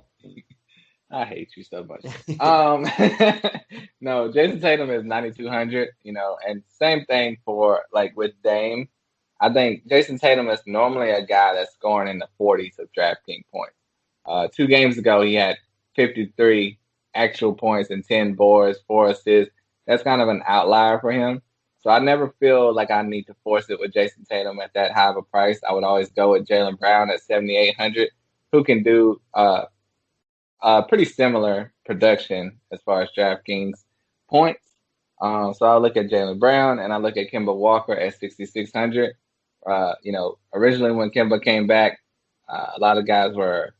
I hate you so much. No, Jason Tatum is 9,200, and same thing for like with Dame. I think Jason Tatum is normally a guy that's scoring in the 40s of DraftKings points. 2 games ago, he had 53 actual points and 10 boards, 4 assists. That's kind of an outlier for him. So I never feel like I need to force it with Jason Tatum at that high of a price. I would always go with Jaylen Brown at 7,800, who can do pretty similar production as far as DraftKings points. So I look at Jaylen Brown and I look at Kimball Walker at 6,600. Originally when Kimball came back, a lot of guys were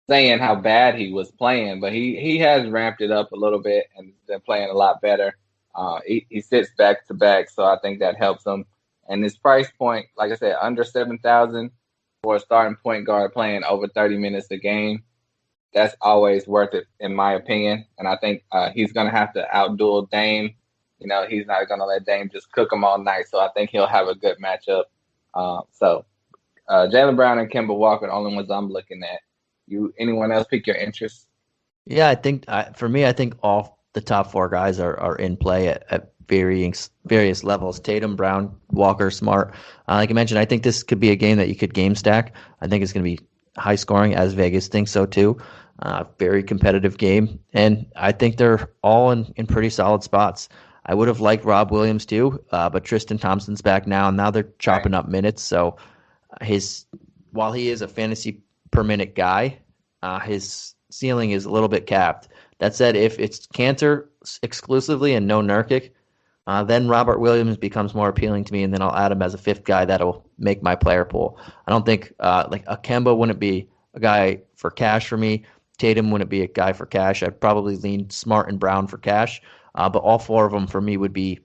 saying how bad he was playing, but he has ramped it up a little bit and been playing a lot better. He sits back to back, so I think that helps him. And his price point, like I said, under 7,000 for a starting point guard playing over 30 minutes a game. That's always worth it, in my opinion. And I think he's going to have to outduel Dame. He's not going to let Dame just cook him all night. So I think he'll have a good matchup. So Jaylen Brown and Kimball Walker are the only ones I'm looking at. Anyone else pique your interest? Yeah, I think for me, I think all the top 4 guys are in play at various levels. Tatum, Brown, Walker, Smart. Like I mentioned, I think this could be a game that you could game stack. I think it's going to be high scoring, as Vegas thinks so too. Very competitive game, and I think they're all in pretty solid spots. I would have liked Rob Williams too, but Tristan Thompson's back now, and now they're chopping up minutes, so his while he is a fantasy per minute guy, his ceiling is a little bit capped. That said, if it's Cantor exclusively and no Nurkic, then Robert Williams becomes more appealing to me, and then I'll add him as a fifth guy that'll make my player pool. I don't think like a Kemba wouldn't be a guy for cash for me. Tatum wouldn't be a guy for cash. I'd probably lean Smart and Brown for cash, but all four of them for me would be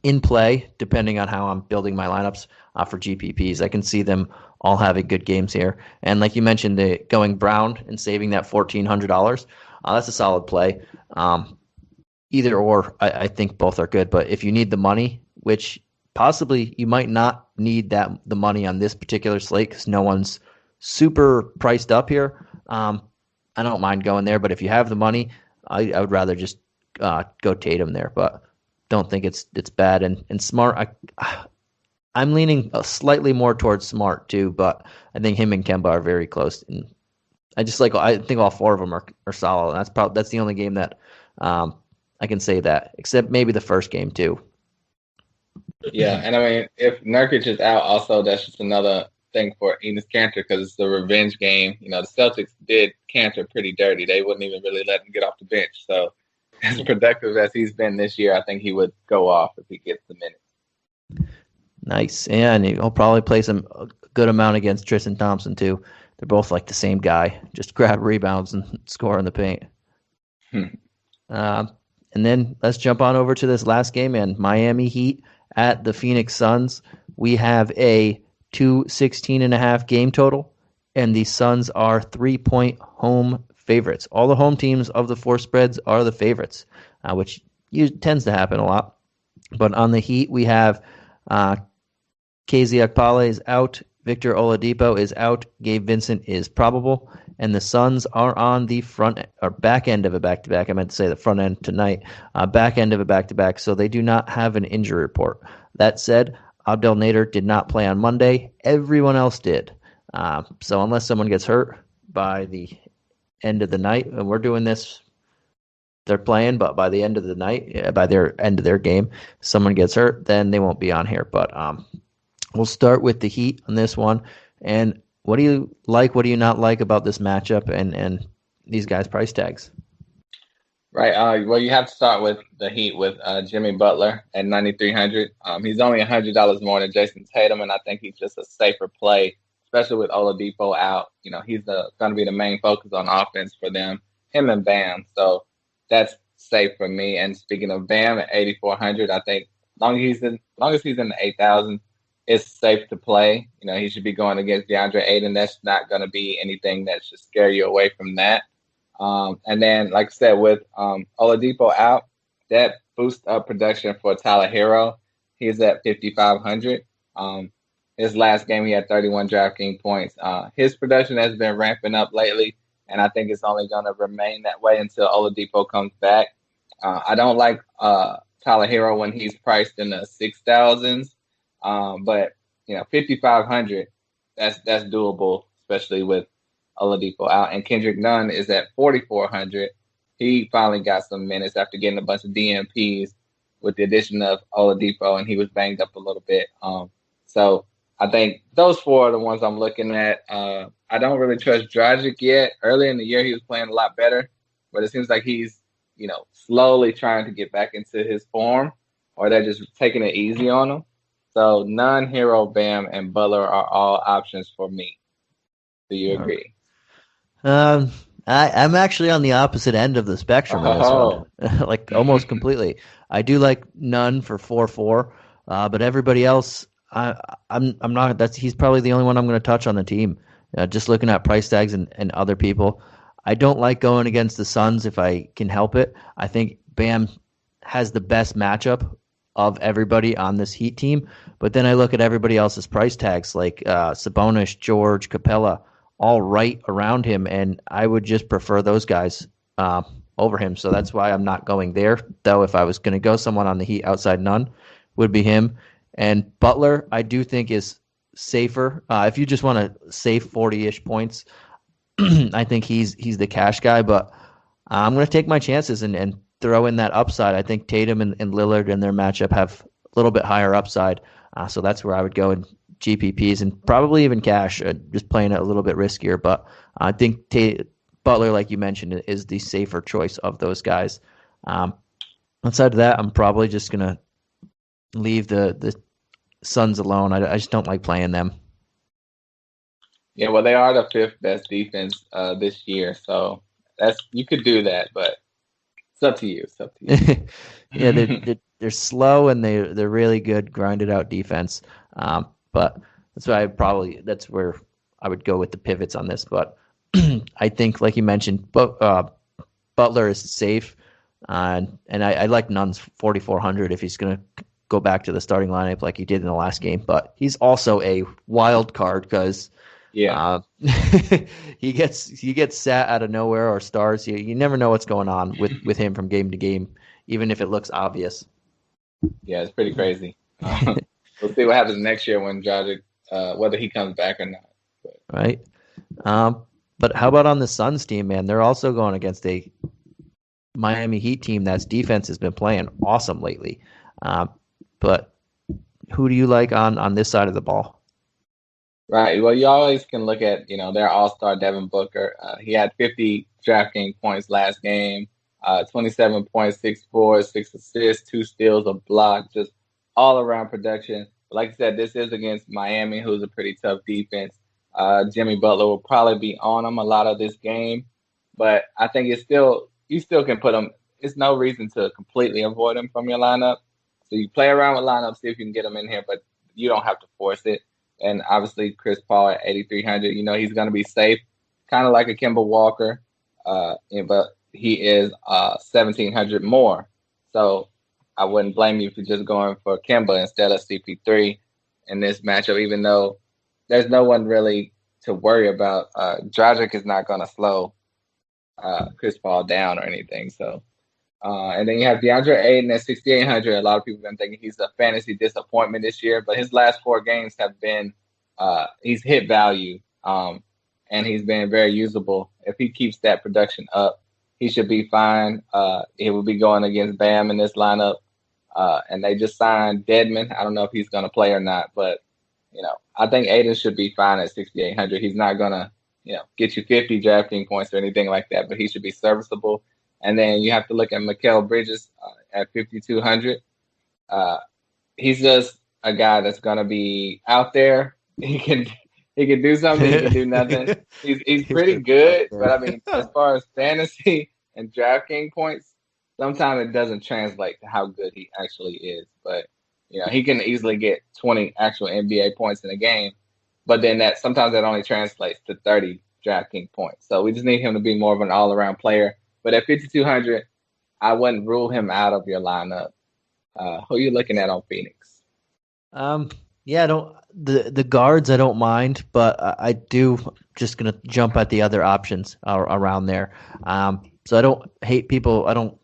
in play depending on how I'm building my lineups for GPPs. I can see them all having good games here. And like you mentioned, going Brown and saving that $1,400, that's a solid play. Either or, I think both are good. But if you need the money, which possibly you might not need the money on this particular slate because no one's super priced up here, I don't mind going there. But if you have the money, I would rather just go Tatum there. But don't think it's bad. And Smart, I'm leaning slightly more towards Smart too, but I think him and Kemba are very close. And I think all four of them are solid. And that's the only game that I can say that, except maybe the first game too. Yeah, and I mean, if Nurkic is out, also that's just another thing for Enes Kanter because it's the revenge game. You know, the Celtics did Kanter pretty dirty. They wouldn't even really let him get off the bench. So as productive as he's been this year, I think he would go off if he gets the minutes. Nice. And he'll probably play a good amount against Tristan Thompson too. They're both like the same guy. Just grab rebounds and score in the paint. And then let's jump on over to this last game, and Miami Heat at the Phoenix Suns. We have a 216.5 game total, and the Suns are 3-point home favorites. All the home teams of the four spreads are the favorites, which tends to happen a lot. But on the Heat, we have KZ Okpala is out, Victor Oladipo is out, Gabe Vincent is probable, and the Suns are on the back end of a back-to-back. I meant to say the front end tonight. Back end of a back-to-back, so they do not have an injury report. That said, Abdel Nader did not play on Monday. Everyone else did. So unless someone gets hurt by the end of the night, and we're doing this, they're playing, but by the end of the night, by their end of their game, someone gets hurt, then they won't be on here. But we'll start with the Heat on this one. And what do you like? What do you not like about this matchup and these guys' price tags? Right. Well, you have to start with the Heat with Jimmy Butler at $9,300. He's only $100 more than Jason Tatum, and I think he's just a safer play, especially with Oladipo out. You know, he's going to be the main focus on offense for them, him and Bam. So that's safe for me. And speaking of Bam at $8,400, I think as long as he's in the 8,000, it's safe to play. You know, he should be going against DeAndre Aydin. That's not going to be anything that should scare you away from that. And then, like I said, with Oladipo out, that boosts up production for Tyler Hero. He's at 5,500. His last game, he had 31 DraftKings points. His production has been ramping up lately, and I think it's only going to remain that way until Oladipo comes back. I don't like Tyler Hero when he's priced in the 6,000s. But 5,500, that's doable, especially with Oladipo out. And Kendrick Nunn is at 4,400. He finally got some minutes after getting a bunch of DNPs with the addition of Oladipo, and he was banged up a little bit. So I think those four are the ones I'm looking at. I don't really trust Dragic yet. Earlier in the year, he was playing a lot better, but it seems like he's slowly trying to get back into his form, or they're just taking it easy on him. So Nunn, Hero, Bam, and Butler are all options for me. Do you agree? I'm actually on the opposite end of the spectrum of this one, like almost completely. I do like Nunn for 4-4, but everybody else, I'm not. He's probably the only one I'm going to touch on the team. Just looking at price tags and other people, I don't like going against the Suns if I can help it. I think Bam has the best matchup of everybody on this Heat team, but then I look at everybody else's price tags like Sabonis, George, Capella, all right around him, and I would just prefer those guys over him. So that's why I'm not going there. Though if I was going to go someone on the Heat outside Nunn, would be him. And Butler, I do think is safer. If you just want to save 40-ish points, I think he's the cash guy. But I'm going to take my chances and throw in that upside. I think Tatum and Lillard in their matchup have a little bit higher upside. So that's where I would go and GPPs and probably even cash, just playing it a little bit riskier. But I think Butler, like you mentioned, is the safer choice of those guys. Outside of that, I'm probably just going to leave the Suns alone. I just don't like playing them. Yeah, well, they are the 5th best defense this year, so you could do that, but it's up to you. It's up to you. Yeah, they're slow and they're really good grinded out defense. But that's where I would go with the pivots on this. But I think, like you mentioned, Butler is safe, and I like Nunn's 4,400 if he's going to go back to the starting lineup like he did in the last game. But he's also a wild card because he gets sat out of nowhere or starts. You never know what's going on with him from game to game, even if it looks obvious. Yeah, it's pretty crazy. We'll see what happens next year when Dragic, whether he comes back or not. Right. But how about on the Suns team, man? They're also going against a Miami Heat team that's defense has been playing awesome lately. But who do you like on this side of the ball? Right. Well, you always can look at, their all-star Devin Booker. He had 50 DraftKings points last game, 27 points, 6 boards, 6 assists, 2 steals, a block, just all-around production. But like I said, this is against Miami, who's a pretty tough defense. Jimmy Butler will probably be on him a lot of this game. But I think you still can put him. It's no reason to completely avoid him from your lineup. So you play around with lineups, see if you can get him in here, but you don't have to force it. And obviously, Chris Paul at 8,300, he's going to be safe, kind of like a Kimball Walker, but he is 1,700 more. So I wouldn't blame you for just going for Kemba instead of CP3 in this matchup, even though there's no one really to worry about. Dragic is not going to slow Chris Paul down or anything. So, and then you have Deandre Aydin at 6,800. A lot of people have been thinking he's a fantasy disappointment this year, but his last 4 games have been he's hit value, and he's been very usable. If he keeps that production up, he should be fine. He will be going against Bam in this lineup, and they just signed Dedmon. I don't know if he's going to play or not, but I think Aydin should be fine at 6,800. He's not going to get you 50 DraftKings points or anything like that, but he should be serviceable. And then you have to look at Mikal Bridges at 5,200. He's just a guy that's going to be out there. He can do something. He can do nothing. He's pretty good, but I mean, as far as fantasy and DraftKings points, sometimes it doesn't translate to how good he actually is. But he can easily get 20 actual NBA points in a game, but then sometimes that only translates to 30 DraftKings points. So we just need him to be more of an all-around player. But at 5,200, I wouldn't rule him out of your lineup. Who are you looking at on Phoenix? Yeah, the guards I don't mind, but I do just gonna jump at the other options around there. So I don't hate people. I don't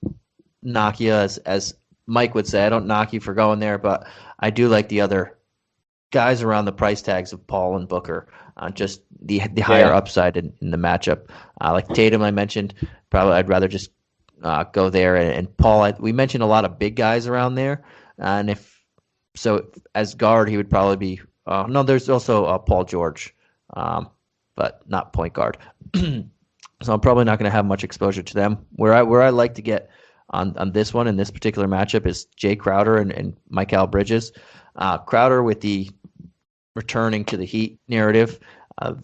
knock you as Mike would say. I don't knock you for going there, but I do like the other guys around the price tags of Paul and Booker. Just the higher upside in the matchup. Like Tatum, I mentioned, probably I'd rather just go there. And Paul, we mentioned a lot of big guys around there. And as guard, he would probably be no, there's also Paul George, but not point guard. So I'm probably not going to have much exposure to them. Where I like to get on this one in this particular matchup is Jay Crowder and Mikal Bridges. Crowder with the returning to the Heat narrative.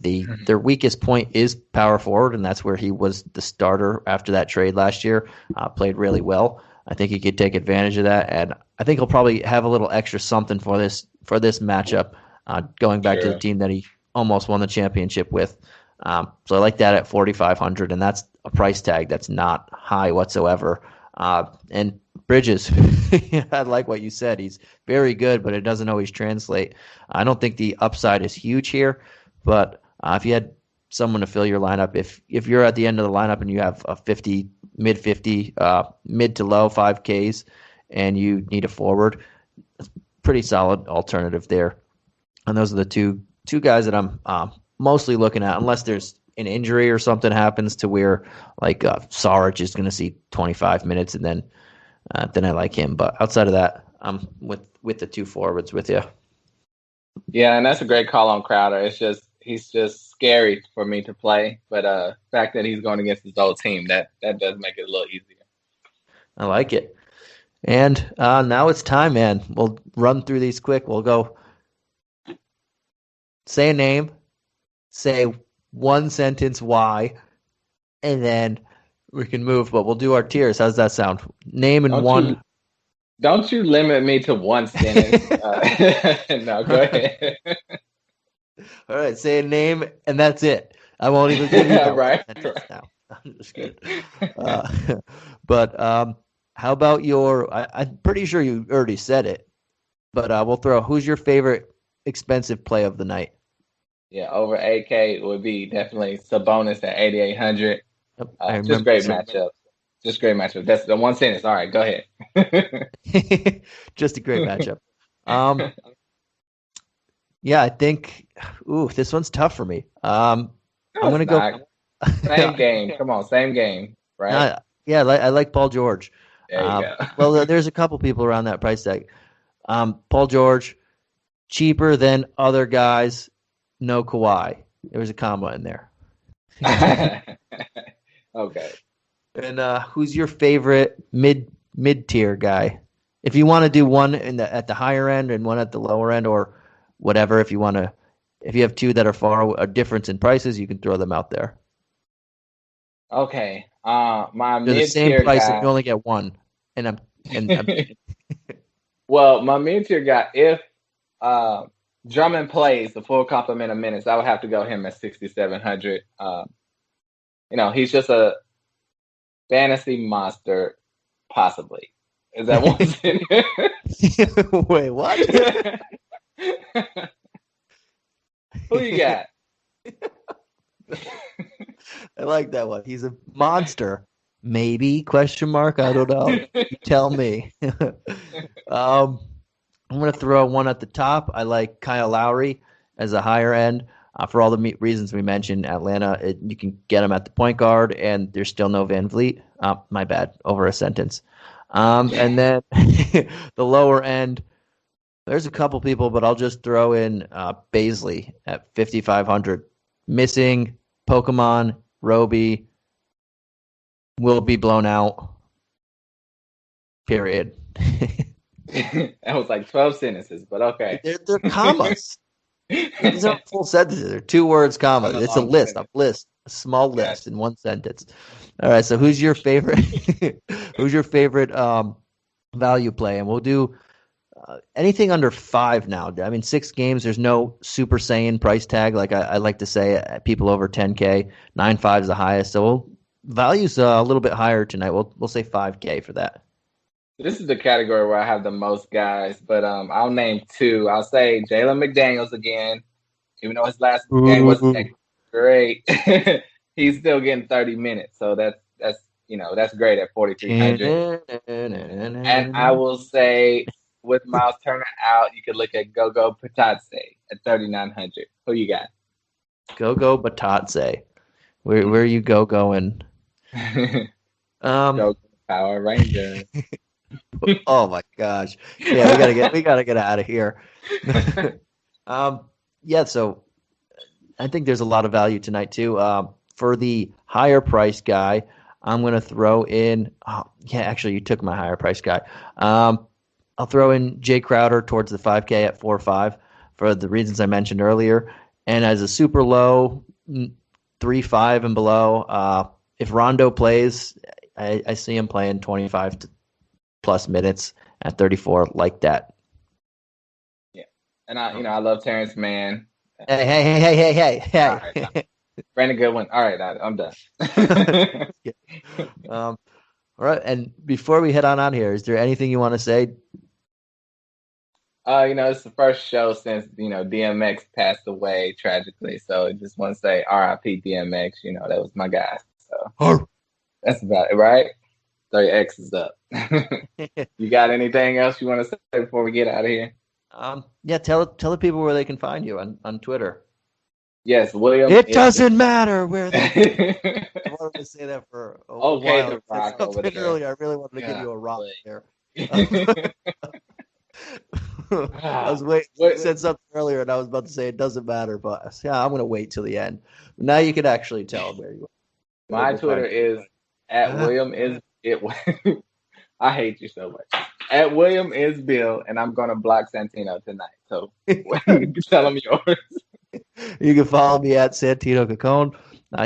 Their weakest point is power forward, and that's where he was the starter after that trade last year. Played really well. I think he could take advantage of that, and I think he'll probably have a little extra something for this matchup, going back to the team that he almost won the championship with. So I like that at 4,500, and that's a price tag that's not high whatsoever. And Bridges, I like what you said. He's very good, but it doesn't always translate. I don't think the upside is huge here, but if you had someone to fill your lineup, if you're at the end of the lineup and you have a mid to low 5Ks and you need a forward, it's a pretty solid alternative there. And those are the two guys that I'm mostly looking at, unless there's an injury or something happens to where like Saric is going to see 25 minutes and then I like him. But outside of that, I'm with the 2 forwards with you. Yeah, and that's a great call on Crowder. He's just scary for me to play, but the fact that he's going against his old team, that does make it a little easier. I like it. And now it's time, man. We'll run through these quick. We'll go say a name, say one sentence why, and then we can move. But we'll do our tiers. How's that sound? Name and one. Don't you limit me to one sentence. No, go ahead. All right, say a name, and that's it. I won't even give you that right. now. I'm just kidding. But how about I'm pretty sure you already said it, but we'll throw, who's your favorite expensive play of the night? Yeah, over 8K would be definitely Sabonis at 8,800. Just great matchup. Just great matchup. That's the one sentence. All right, go ahead. Just a great matchup. Yeah, I think. Ooh, this one's tough for me. I'm gonna go. Same game. Come on, same game, right? Yeah, I like Paul George. There you go. Well, there's a couple people around that price tag. Paul George, cheaper than other guys. No Kawhi. There was a comma in there. Okay. And who's your favorite mid tier guy? If you want to do one at the higher end and one at the lower end, or whatever, if you have two that are a difference in prices, you can throw them out there. Okay. My They're the same mid-tier price, guy, and you only get one. And I'm well, my mid-tier guy, if Drummond plays the full complement of minutes, I would have to go him at 6,700. He's just a fantasy monster, possibly. Is that one sentence? Wait, what? Who you got? I like that one. He's a monster. Maybe, question mark. I don't know. You tell me. I'm going to throw one at the top. I like Kyle Lowry as a higher end. For all the reasons we mentioned, Atlanta, you can get him at the point guard, and there's still no Van Vliet. My bad, over a sentence. And then the lower end, there's a couple people, but I'll just throw in Baisley at 5,500. Missing Pokemon, Roby, will be blown out. Period. That was like 12 sentences, but okay. They're commas. These aren't full sentences. They're 2 words, commas. It's a list, a small list in one sentence. All right, so who's your favorite? Who's your favorite value play? And we'll do anything under 5 now. I mean, 6 games. There's no Super Saiyan price tag like I like to say. People over 10K, 9.5 is the highest. So value's a little bit higher tonight. We'll say 5K for that. This is the category where I have the most guys, but I'll name 2. I'll say Jalen McDaniels again, even though his last game wasn't great. He's still getting 30 minutes, so that's great at 4,300. And I will say, with Miles Turner out, you could look at Gogo Patatse at 3,900. Who you got? Gogo Patatse. Where are you going? Go Power Ranger. Oh my gosh! Yeah, we gotta get out of here. Yeah, so I think there's a lot of value tonight too. For the higher price guy, I'm gonna throw in. Actually, you took my higher price guy. I'll throw in Jay Crowder towards the 5K at 4.5 for the reasons I mentioned earlier. And as a super low 3.5 and below, if Rondo plays, I see him playing 25 plus minutes at 34 like that. Yeah, and I love Terrence Mann. Hey. Right, Brandon Goodwin. All right, I'm done. All right, and before we head on out here, is there anything you want to say? It's the first show since DMX passed away tragically, so I just want to say R.I.P. DMX. That was my guy. So that's about it, right? So your X is up. You got anything else you want to say before we get out of here? Yeah, tell the people where they can find you on Twitter. Yes, William. It doesn't matter where they. I wanted to say that for a while. The rock over there. Earlier, I really wanted to give you a rock there. I was waiting. You said something earlier, and I was about to say it doesn't matter, but yeah, I'm going to wait till the end. Now you can actually tell where you are. My Twitter is at William is it. I hate you so much. At William is Bill, and I'm going to block Santino tonight. So tell him yours. You can follow me at Santino Cacone.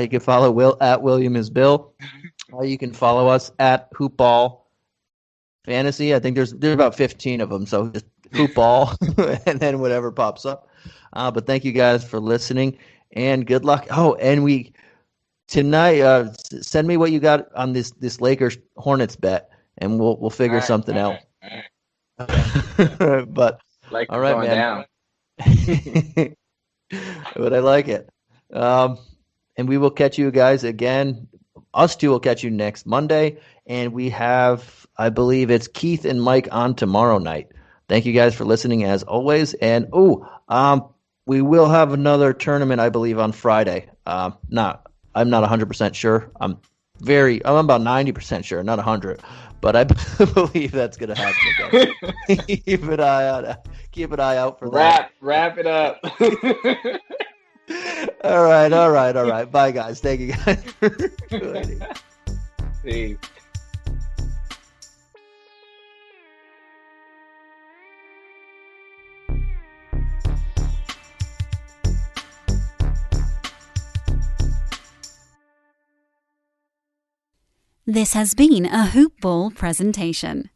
You can follow Will at William is Bill. You can follow us at Hoopball Fantasy. I think there's about 15 of them, so just Hoopball and then whatever pops up. But thank you guys for listening, and good luck. Oh, and tonight, send me what you got on this Lakers Hornets bet, and we'll figure something out. But like all right, man. Down. But I like it. And we will catch you guys again. Us two will catch you next Monday. And we have, I believe it's Keith and Mike on tomorrow night. Thank you guys for listening as always. And we will have another tournament, I believe, on Friday. I'm not 100% sure. I'm about 90% sure, not 100. But I believe that's going to happen again. Keep an eye out for that. Wrap it up. All right. Bye, guys. Thank you guys for joining. Peace. This has been a Hoop Ball presentation.